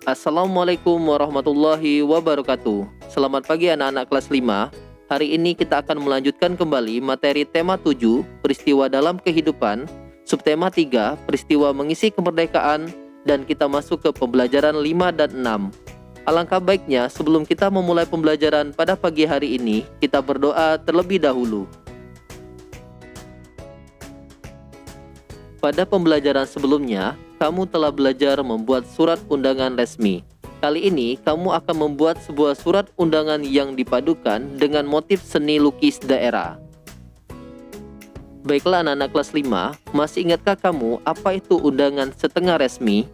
Assalamualaikum warahmatullahi wabarakatuh. Selamat pagi anak-anak kelas 5. Hari ini kita akan melanjutkan kembali materi tema 7, peristiwa dalam kehidupan, subtema 3, peristiwa mengisi kemerdekaan, dan kita masuk ke pembelajaran 5 dan 6. Alangkah baiknya sebelum kita memulai pembelajaran pada pagi hari ini, kita berdoa terlebih dahulu. Pada pembelajaran sebelumnya, kamu telah belajar membuat surat undangan resmi. Kali ini, kamu akan membuat sebuah surat undangan yang dipadukan dengan motif seni lukis daerah. Baiklah anak-anak kelas 5, masih ingatkah kamu apa itu undangan setengah resmi?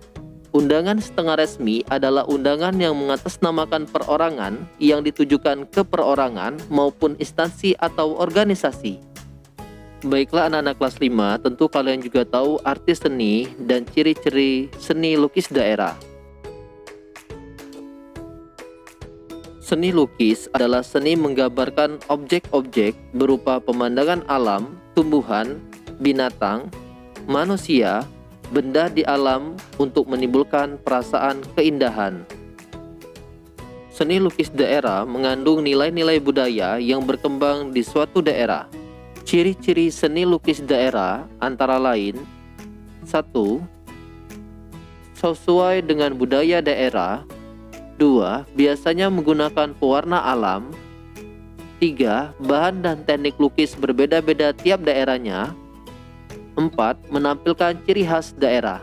Undangan setengah resmi adalah undangan yang mengatasnamakan perorangan yang ditujukan ke perorangan maupun instansi atau organisasi. Baiklah anak-anak kelas 5, tentu kalian juga tahu arti seni dan ciri-ciri seni lukis daerah. Seni lukis adalah seni menggambarkan objek-objek berupa pemandangan alam, tumbuhan, binatang, manusia, benda di alam untuk menimbulkan perasaan keindahan. Seni lukis daerah mengandung nilai-nilai budaya yang berkembang di suatu daerah. Ciri-ciri seni lukis daerah antara lain: 1. Sesuai dengan budaya daerah. 2. Biasanya menggunakan pewarna alam. 3. Bahan dan teknik lukis berbeda-beda tiap daerahnya. 4. Menampilkan ciri khas daerah.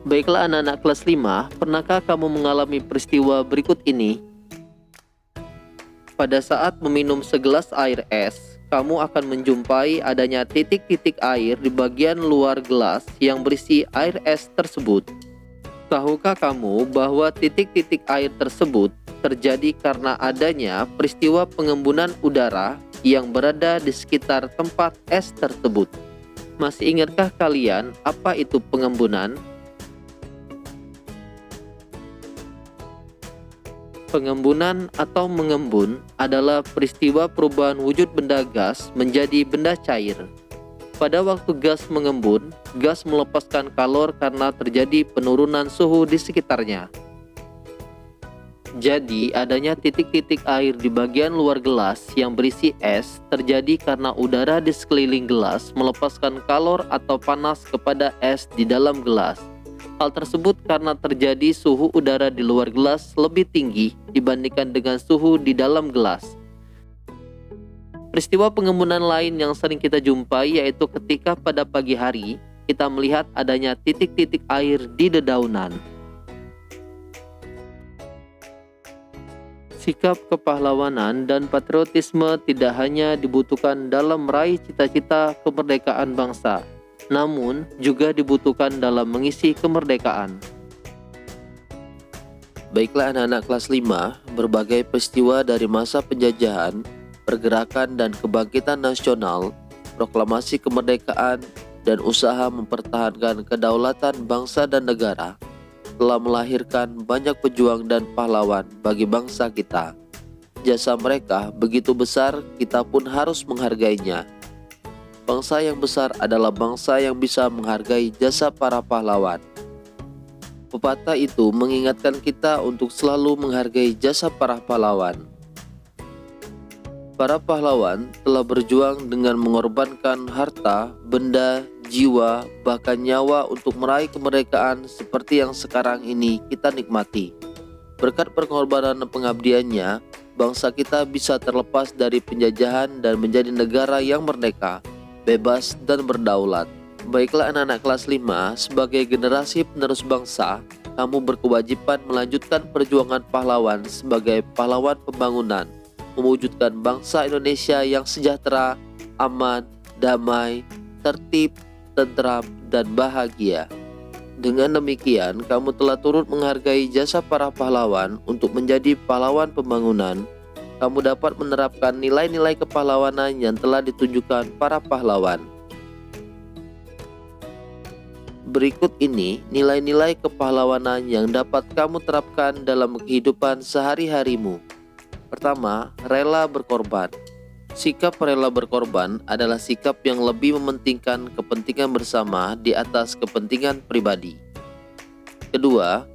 Baiklah anak-anak kelas 5, pernahkah kamu mengalami peristiwa berikut ini? Pada saat meminum segelas air es, kamu akan menjumpai adanya titik-titik air di bagian luar gelas yang berisi air es tersebut. Tahukah kamu bahwa titik-titik air tersebut terjadi karena adanya peristiwa pengembunan udara yang berada di sekitar tempat es tersebut? Masih ingatkah kalian apa itu pengembunan? Pengembunan atau mengembun adalah peristiwa perubahan wujud benda gas menjadi benda cair. Pada waktu gas mengembun, gas melepaskan kalor karena terjadi penurunan suhu di sekitarnya. Jadi, adanya titik-titik air di bagian luar gelas yang berisi es terjadi karena udara di sekeliling gelas melepaskan kalor atau panas kepada es di dalam gelas. Hal tersebut karena terjadi suhu udara di luar gelas lebih tinggi dibandingkan dengan suhu di dalam gelas. Peristiwa pengembunan lain yang sering kita jumpai yaitu ketika pada pagi hari kita melihat adanya titik-titik air di dedaunan. Sikap kepahlawanan dan patriotisme tidak hanya dibutuhkan dalam meraih cita-cita kemerdekaan bangsa, namun juga dibutuhkan dalam mengisi kemerdekaan. Baiklah anak-anak kelas 5, berbagai peristiwa dari masa penjajahan, pergerakan dan kebangkitan nasional, proklamasi kemerdekaan, dan usaha mempertahankan kedaulatan bangsa dan negara telah melahirkan banyak pejuang dan pahlawan bagi bangsa kita. Jasa mereka begitu besar, kita pun harus menghargainya. Bangsa yang besar adalah bangsa yang bisa menghargai jasa para pahlawan. Pepatah itu mengingatkan kita untuk selalu menghargai jasa para pahlawan. Para pahlawan telah berjuang dengan mengorbankan harta, benda, jiwa, bahkan nyawa untuk meraih kemerdekaan seperti yang sekarang ini kita nikmati. Berkat pengorbanan dan pengabdiannya, bangsa kita bisa terlepas dari penjajahan dan menjadi negara yang merdeka, bebas dan berdaulat. Baiklah anak-anak kelas 5, sebagai generasi penerus bangsa, kamu berkewajiban melanjutkan perjuangan pahlawan sebagai pahlawan pembangunan, mewujudkan bangsa Indonesia yang sejahtera, aman, damai, tertib, tentram, dan bahagia. Dengan demikian, kamu telah turut menghargai jasa para pahlawan untuk menjadi pahlawan pembangunan. Kamu dapat menerapkan nilai-nilai kepahlawanan yang telah ditunjukkan para pahlawan. Berikut ini nilai-nilai kepahlawanan yang dapat kamu terapkan dalam kehidupan sehari-harimu. Pertama, rela berkorban. Sikap rela berkorban adalah sikap yang lebih mementingkan kepentingan bersama di atas kepentingan pribadi. Kedua,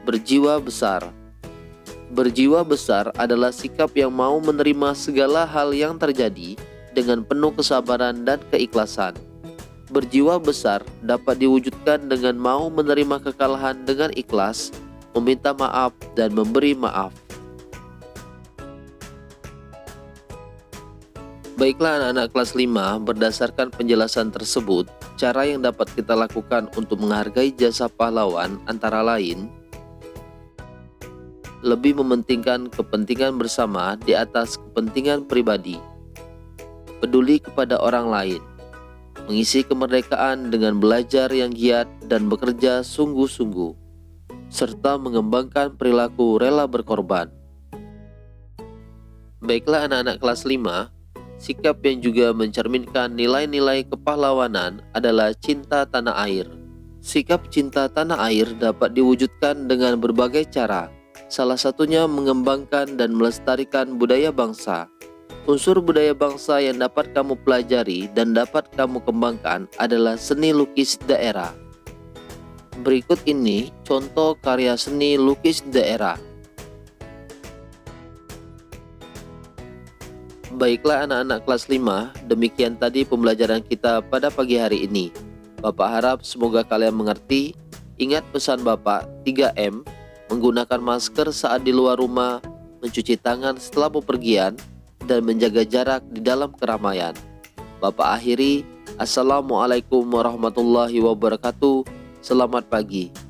berjiwa besar. Berjiwa besar adalah sikap yang mau menerima segala hal yang terjadi dengan penuh kesabaran dan keikhlasan. Berjiwa besar dapat diwujudkan dengan mau menerima kekalahan dengan ikhlas, meminta maaf, dan memberi maaf. Baiklah anak-anak kelas 5, berdasarkan penjelasan tersebut, cara yang dapat kita lakukan untuk menghargai jasa pahlawan antara lain lebih mementingkan kepentingan bersama di atas kepentingan pribadi, peduli kepada orang lain, mengisi kemerdekaan dengan belajar yang giat dan bekerja sungguh-sungguh, serta mengembangkan perilaku rela berkorban. Baiklah anak-anak kelas 5, sikap yang juga mencerminkan nilai-nilai kepahlawanan adalah cinta tanah air. Sikap cinta tanah air dapat diwujudkan dengan berbagai cara. Salah satunya mengembangkan dan melestarikan budaya bangsa. Unsur budaya bangsa yang dapat kamu pelajari dan dapat kamu kembangkan adalah seni lukis daerah. Berikut ini contoh karya seni lukis daerah. Baiklah anak-anak kelas 5, demikian tadi pembelajaran kita pada pagi hari ini. Bapak harap semoga kalian mengerti. Ingat pesan Bapak 3M, menggunakan masker saat di luar rumah, mencuci tangan setelah bepergian, dan menjaga jarak di dalam keramaian. Bapak akhiri, Assalamualaikum warahmatullahi wabarakatuh. Selamat pagi.